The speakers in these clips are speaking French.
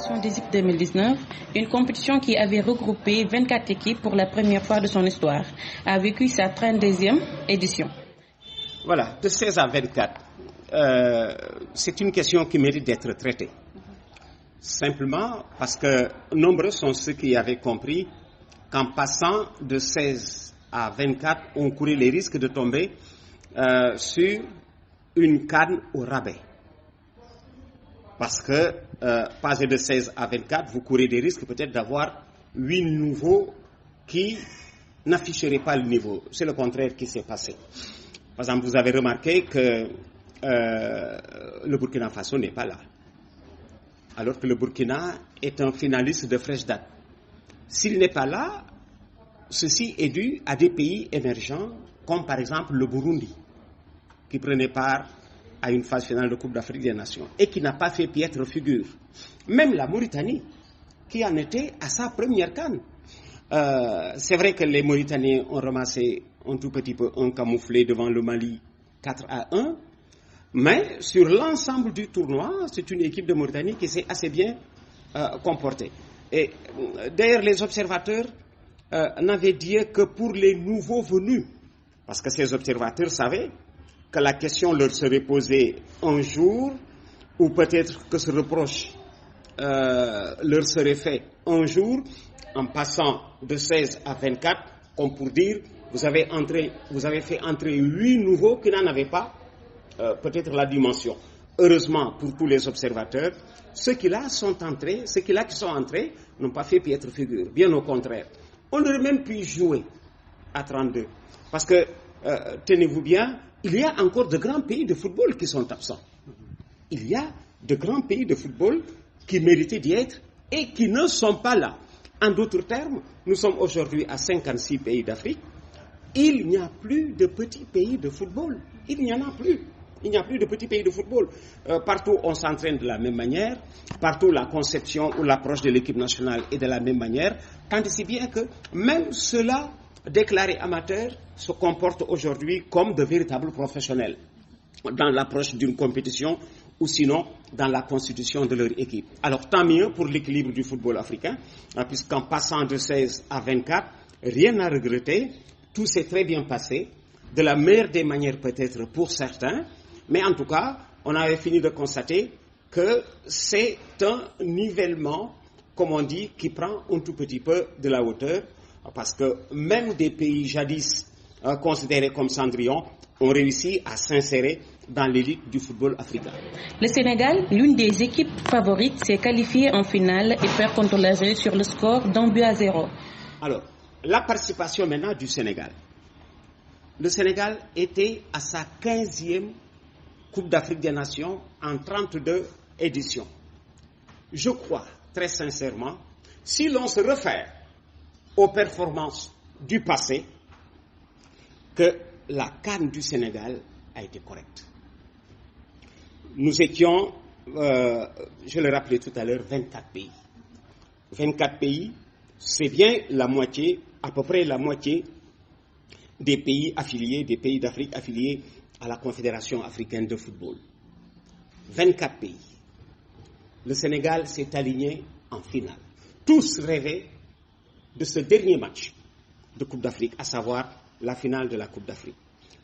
qualification d'Égypte 2019, une compétition qui avait regroupé 24 équipes pour la première fois de son histoire, a vécu sa 32e édition. Voilà, de 16 à 24, c'est une question qui mérite d'être traitée. Simplement parce que nombreux sont ceux qui avaient compris qu'en passant de 16 à 24, on courait les risques de tomber sur une CAN au rabais. Parce que passer de 16 à 24, vous courez des risques peut-être d'avoir 8 nouveaux qui n'afficheraient pas le niveau. C'est le contraire qui s'est passé. Par exemple, vous avez remarqué que le Burkina Faso n'est pas là. Alors que le Burkina est un finaliste de fraîche date. S'il n'est pas là, ceci est dû à des pays émergents, comme par exemple le Burundi, qui prenait part à une phase finale de Coupe d'Afrique des Nations et qui n'a pas fait piètre figure. Même la Mauritanie, qui en était à sa première CAN. C'est vrai que les Mauritaniens ont ramassé un tout petit peu un camouflé devant le Mali 4-1, mais sur l'ensemble du tournoi, c'est une équipe de Mauritanie qui s'est assez bien comportée. Et d'ailleurs, les observateurs n'avaient dit que pour les nouveaux venus, parce que ces observateurs savaient que la question leur serait posée un jour, ou peut-être que ce reproche leur serait fait un jour, en passant de 16 à 24, comme pour dire, vous avez fait entrer 8 nouveaux qui n'en avaient pas peut-être la dimension. Heureusement pour tous les observateurs, ceux qui sont entrés n'ont pas fait piètre figure, bien au contraire. On aurait même pu jouer à 32, parce que, tenez-vous bien, il y a encore de grands pays de football qui sont absents. Il y a de grands pays de football qui méritaient d'y être et qui ne sont pas là. En d'autres termes, nous sommes aujourd'hui à 56 pays d'Afrique. Il n'y a plus de petits pays de football. Il n'y en a plus. Il n'y a plus de petits pays de football. Partout, on s'entraîne de la même manière. Partout, la conception ou l'approche de l'équipe nationale est de la même manière. Tant et si bien que même ceux-là, déclarés amateurs, se comportent aujourd'hui comme de véritables professionnels dans l'approche d'une compétition ou sinon dans la constitution de leur équipe. Alors tant mieux pour l'équilibre du football africain, puisqu'en passant de 16 à 24, rien à regretter, tout s'est très bien passé, de la meilleure des manières peut-être pour certains, mais en tout cas, on avait fini de constater que c'est un nivellement, comme on dit, qui prend un tout petit peu de la hauteur, parce que même des pays jadis considérés comme Cendrillon ont réussi à s'insérer dans l'élite du football africain. Le Sénégal, l'une des équipes favorites, s'est qualifiée en finale et perd contre l'Algérie sur le score d'1-0. Alors, la participation maintenant du Sénégal. Le Sénégal était à sa 15e Coupe d'Afrique des Nations en 32 éditions. Je crois, très sincèrement, si l'on se réfère aux performances du passé, que la CAN du Sénégal a été correcte. Nous étions, je le rappelais tout à l'heure, 24 pays. 24 pays, c'est bien la moitié, à peu près la moitié des pays affiliés, des pays d'Afrique affiliés à la Confédération africaine de football. 24 pays. Le Sénégal s'est aligné en finale. Tous rêvaient de ce dernier match de Coupe d'Afrique, à savoir la finale de la Coupe d'Afrique.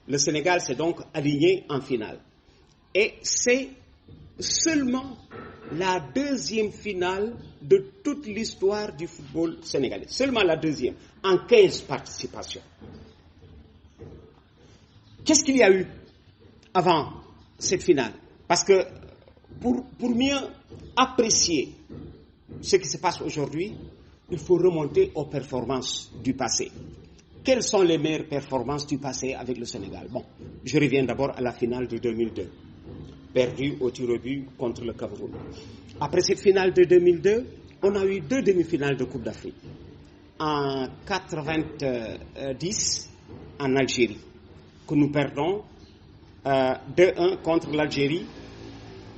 Le Sénégal s'est donc aligné en finale. Et c'est seulement la deuxième finale de toute l'histoire du football sénégalais. Seulement la deuxième, en 15 participations. Qu'est-ce qu'il y a eu avant cette finale? Parce que pour mieux apprécier ce qui se passe aujourd'hui, il faut remonter aux performances du passé. Quelles sont les meilleures performances du passé avec le Sénégal? Bon, je reviens d'abord à la finale de 2002, perdue au tir au but contre le Cameroun. Après cette finale de 2002, on a eu 2 demi-finales de Coupe d'Afrique. En 90, en Algérie, que nous perdons 2-1 contre l'Algérie,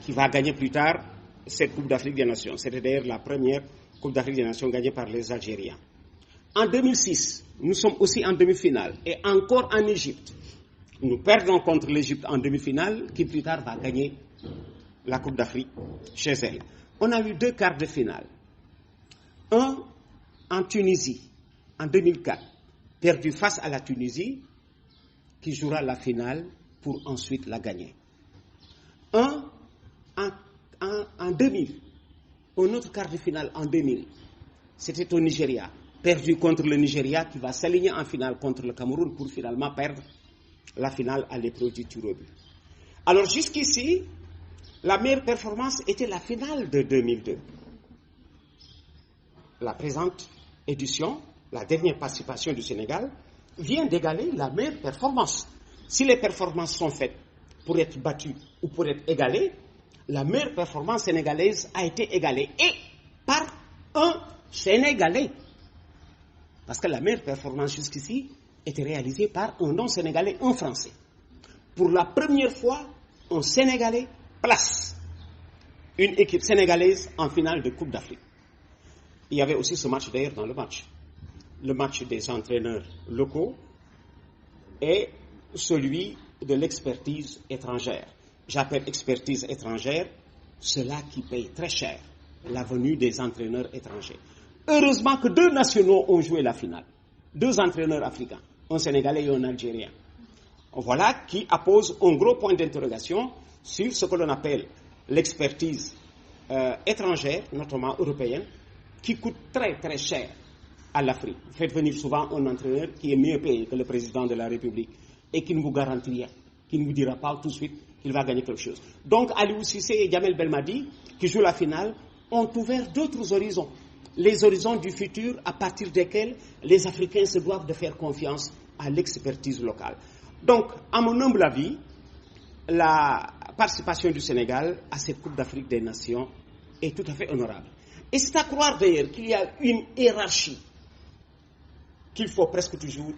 qui va gagner plus tard cette Coupe d'Afrique des Nations. C'était d'ailleurs la première Coupe d'Afrique des Nations gagnée par les Algériens. En 2006, nous sommes aussi en demi-finale, et encore en Égypte. Nous perdons contre l'Égypte en demi-finale, qui plus tard va gagner la Coupe d'Afrique chez elle. On a eu 2 quarts de finale. Un en Tunisie, en 2004, perdu face à la Tunisie, qui jouera la finale pour ensuite la gagner. Un en 2000, un autre quart de finale en 2000, c'était au Nigeria, perdu contre le Nigeria qui va s'aligner en finale contre le Cameroun pour finalement perdre la finale à l'épreuve du tir au but. Alors jusqu'ici, la meilleure performance était la finale de 2002. La présente édition, la dernière participation du Sénégal, vient d'égaler la meilleure performance. Si les performances sont faites pour être battues ou pour être égalées, la meilleure performance sénégalaise a été égalée et par un Sénégalais. Parce que la meilleure performance jusqu'ici était réalisée par un non-Sénégalais, un Français. Pour la première fois, un Sénégalais place une équipe sénégalaise en finale de Coupe d'Afrique. Il y avait aussi ce match d'ailleurs dans le match des entraîneurs locaux et celui de l'expertise étrangère. J'appelle expertise étrangère cela qui paye très cher la venue des entraîneurs étrangers. Heureusement que 2 nationaux ont joué la finale. 2 entraîneurs africains, un Sénégalais et un Algérien. Voilà qui appose un gros point d'interrogation sur ce que l'on appelle l'expertise étrangère, notamment européenne, qui coûte très très cher à l'Afrique. Vous faites venir souvent un entraîneur qui est mieux payé que le président de la République et qui ne vous garantit rien, qui ne vous dira pas tout de suite qu'il va gagner quelque chose. Donc Aliou Cissé et Djamel Belmadi, qui jouent la finale, ont ouvert d'autres horizons. Les horizons du futur à partir desquels les Africains se doivent de faire confiance à l'expertise locale. Donc, à mon humble avis, la participation du Sénégal à cette Coupe d'Afrique des Nations est tout à fait honorable. Et c'est à croire d'ailleurs qu'il y a une hiérarchie qu'il faut presque toujours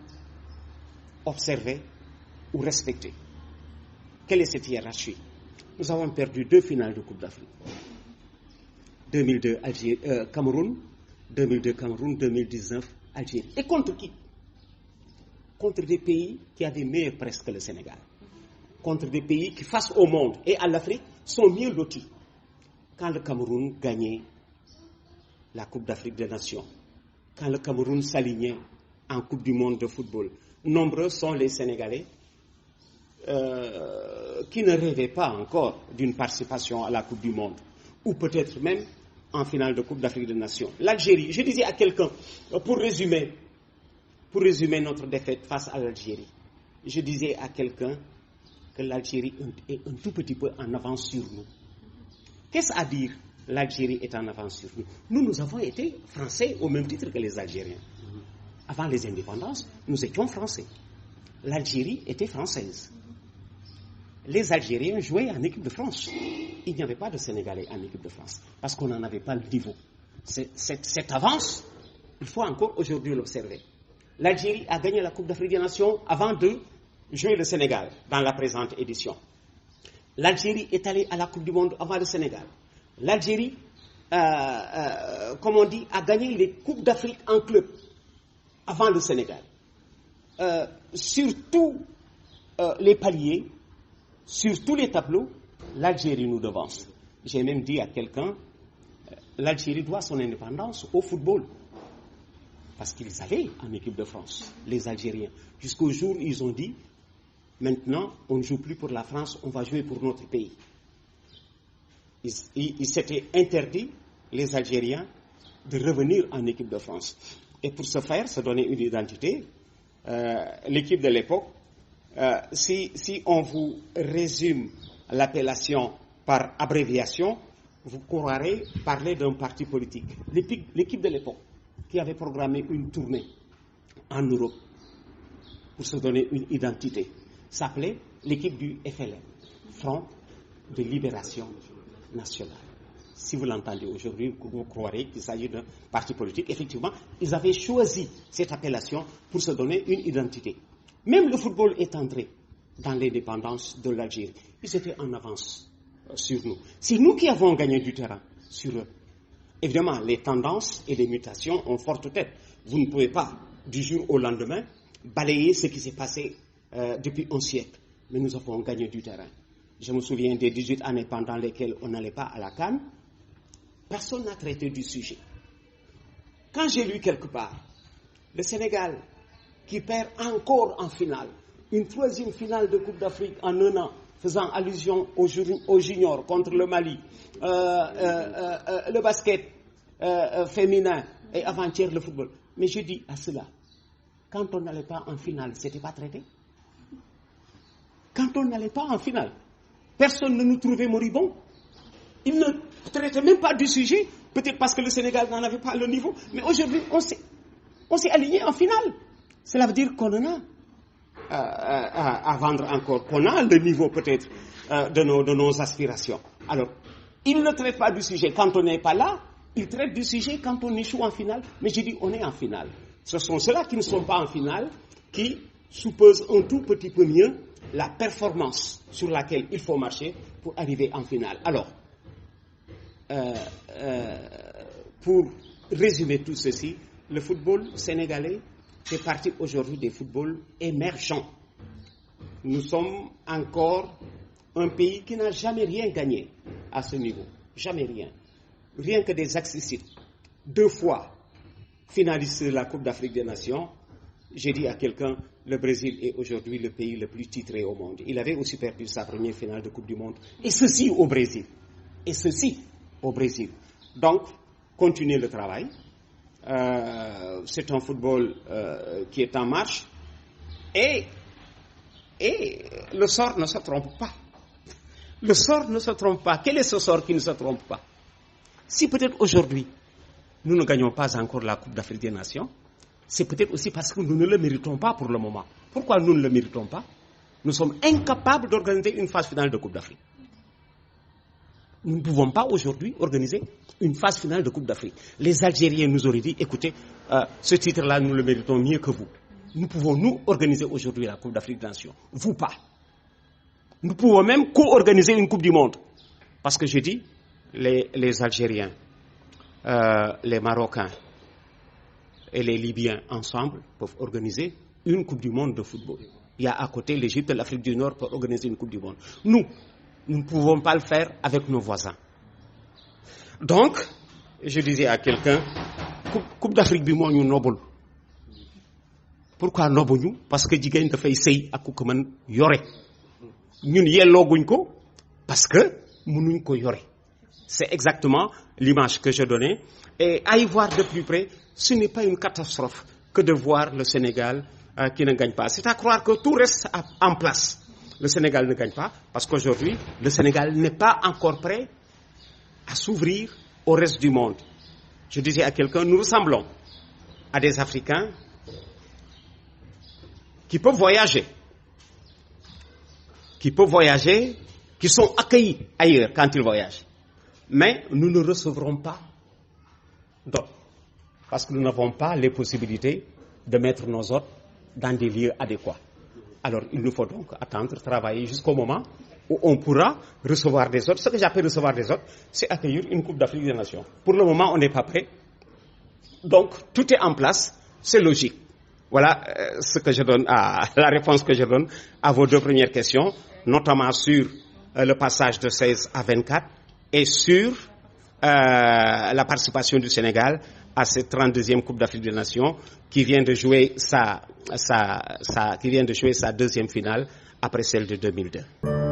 observer ou respecter. Quelle est cette hiérarchie? Nous avons perdu 2 finales de Coupe d'Afrique. 2002 Cameroun, 2002 Cameroun, 2019 Algérie. Et contre qui? Contre des pays qui avaient meilleure presse que le Sénégal. Contre des pays qui, face au monde et à l'Afrique, sont mieux lotis. Quand le Cameroun gagnait la Coupe d'Afrique des Nations, quand le Cameroun s'alignait en Coupe du Monde de football, nombreux sont les Sénégalais qui ne rêvaient pas encore d'une participation à la Coupe du Monde, ou peut-être même en finale de Coupe d'Afrique des Nations. L'Algérie, je disais à quelqu'un, pour résumer notre défaite face à l'Algérie, je disais à quelqu'un que l'Algérie est un tout petit peu en avance sur nous. Qu'est-ce à dire? L'Algérie est en avance sur nous. Nous avons été français au même titre que les Algériens. Avant les indépendances, nous étions français. L'Algérie était française. Les Algériens jouaient en équipe de France. Il n'y avait pas de Sénégalais en équipe de France, parce qu'on n'en avait pas le niveau. Cette avance, il faut encore aujourd'hui l'observer. L'Algérie a gagné la Coupe d'Afrique des Nations avant de jouer le Sénégal dans la présente édition. L'Algérie est allée à la Coupe du Monde avant le Sénégal. L'Algérie, comme on dit, a gagné les Coupes d'Afrique en club avant le Sénégal. Sur tous les paliers, sur tous les tableaux, l'Algérie nous devance. J'ai même dit à quelqu'un, l'Algérie doit son indépendance au football. Parce qu'ils allaient en équipe de France, les Algériens. Jusqu'au jour où ils ont dit, maintenant, on ne joue plus pour la France, on va jouer pour notre pays. Ils s'étaient interdits, les Algériens, de revenir en équipe de France. Et pour ce faire, se donner une identité, l'équipe de l'époque, si on vous résume l'appellation par abréviation, vous croirez parler d'un parti politique. L'équipe de l'époque, qui avait programmé une tournée en Europe pour se donner une identité, s'appelait l'équipe du FLN, Front de Libération Nationale. Si vous l'entendez aujourd'hui, vous croirez qu'il s'agit d'un parti politique. Effectivement, ils avaient choisi cette appellation pour se donner une identité. Même le football est entré dans l'indépendance de l'Algérie. Ils étaient en avance sur nous. C'est nous qui avons gagné du terrain sur eux. Évidemment, les tendances et les mutations ont forte tête. Vous ne pouvez pas, du jour au lendemain, balayer ce qui s'est passé depuis un siècle. Mais nous avons gagné du terrain. Je me souviens des 18 années pendant lesquelles on n'allait pas à la CAN. Personne n'a traité du sujet. Quand j'ai lu quelque part, le Sénégal qui perd encore en finale, une 3e finale de Coupe d'Afrique en 1 an, faisant allusion aux juniors contre le Mali, le basket féminin et avant-hier le football. Mais je dis à cela, quand on n'allait pas en finale, ce n'était pas traité. Quand on n'allait pas en finale, personne ne nous trouvait moribonds. Ils ne traitaient même pas du sujet, peut-être parce que le Sénégal n'en avait pas le niveau. Mais aujourd'hui, on s'est aligné en finale. Cela veut dire qu'on en a à vendre encore, qu'on a le niveau peut-être de nos aspirations. Alors, ils ne traitent pas du sujet quand on n'est pas là, ils traitent du sujet quand on échoue en finale. Mais je dis, on est en finale. Ce sont ceux-là qui ne sont pas en finale qui supposent un tout petit peu mieux la performance sur laquelle il faut marcher pour arriver en finale. Alors, pour résumer tout ceci, le football sénégalais fait partie aujourd'hui des footballs émergents. Nous sommes encore un pays qui n'a jamais rien gagné à ce niveau. Jamais rien. Rien que des accessites. 2 fois finaliste de la Coupe d'Afrique des Nations. J'ai dit à quelqu'un, le Brésil est aujourd'hui le pays le plus titré au monde. Il avait aussi perdu sa première finale de Coupe du Monde. Et ceci au Brésil. Donc, continuez le travail. C'est un football qui est en marche. Et le sort ne se trompe pas. Le sort ne se trompe pas. Quel est ce sort qui ne se trompe pas? Si peut-être aujourd'hui, nous ne gagnons pas encore la Coupe d'Afrique des Nations, c'est peut-être aussi parce que nous ne le méritons pas pour le moment. Pourquoi nous ne le méritons pas? Nous sommes incapables d'organiser une phase finale de Coupe d'Afrique. Nous ne pouvons pas aujourd'hui organiser une phase finale de Coupe d'Afrique. Les Algériens nous auraient dit, écoutez, ce titre-là, nous le méritons mieux que vous. Nous pouvons, nous, organiser aujourd'hui la Coupe d'Afrique des Nations. Vous pas. Nous pouvons même co-organiser une Coupe du Monde. Parce que je dis, les Algériens, les Marocains et les Libyens ensemble peuvent organiser une Coupe du Monde de football. Il y a à côté l'Égypte et l'Afrique du Nord pour organiser une Coupe du Monde. Nous ne pouvons pas le faire avec nos voisins. Donc, je disais à quelqu'un, Coupe d'Afrique bi moo ñu nobul. Pourquoi nobuñu? Parce que jigéen dafay sëy ak ku ko mën yore. Ñun yellooguñ ko parce que mënuñ ko yore. C'est exactement l'image que je donnais. Et à y voir de plus près, ce n'est pas une catastrophe que de voir le Sénégal qui ne gagne pas. C'est à croire que tout reste en place. Le Sénégal ne gagne pas parce qu'aujourd'hui, le Sénégal n'est pas encore prêt à s'ouvrir au reste du monde. Je disais à quelqu'un, nous ressemblons à des Africains qui peuvent voyager, qui sont accueillis ailleurs quand ils voyagent. Mais nous ne recevrons pas d'autres parce que nous n'avons pas les possibilités de mettre nos hôtes dans des lieux adéquats. Alors, il nous faut donc attendre, travailler jusqu'au moment où on pourra recevoir des hôtes. Ce que j'appelle recevoir des hôtes, c'est accueillir une Coupe d'Afrique des Nations. Pour le moment, on n'est pas prêt. Donc, tout est en place, c'est logique. Voilà ce que je donne la réponse que je donne à vos 2 premières questions, notamment sur le passage de 16 à 24 et sur la participation du Sénégal à cette 32e Coupe d'Afrique des Nations qui vient de jouer sa 2e finale après celle de 2002.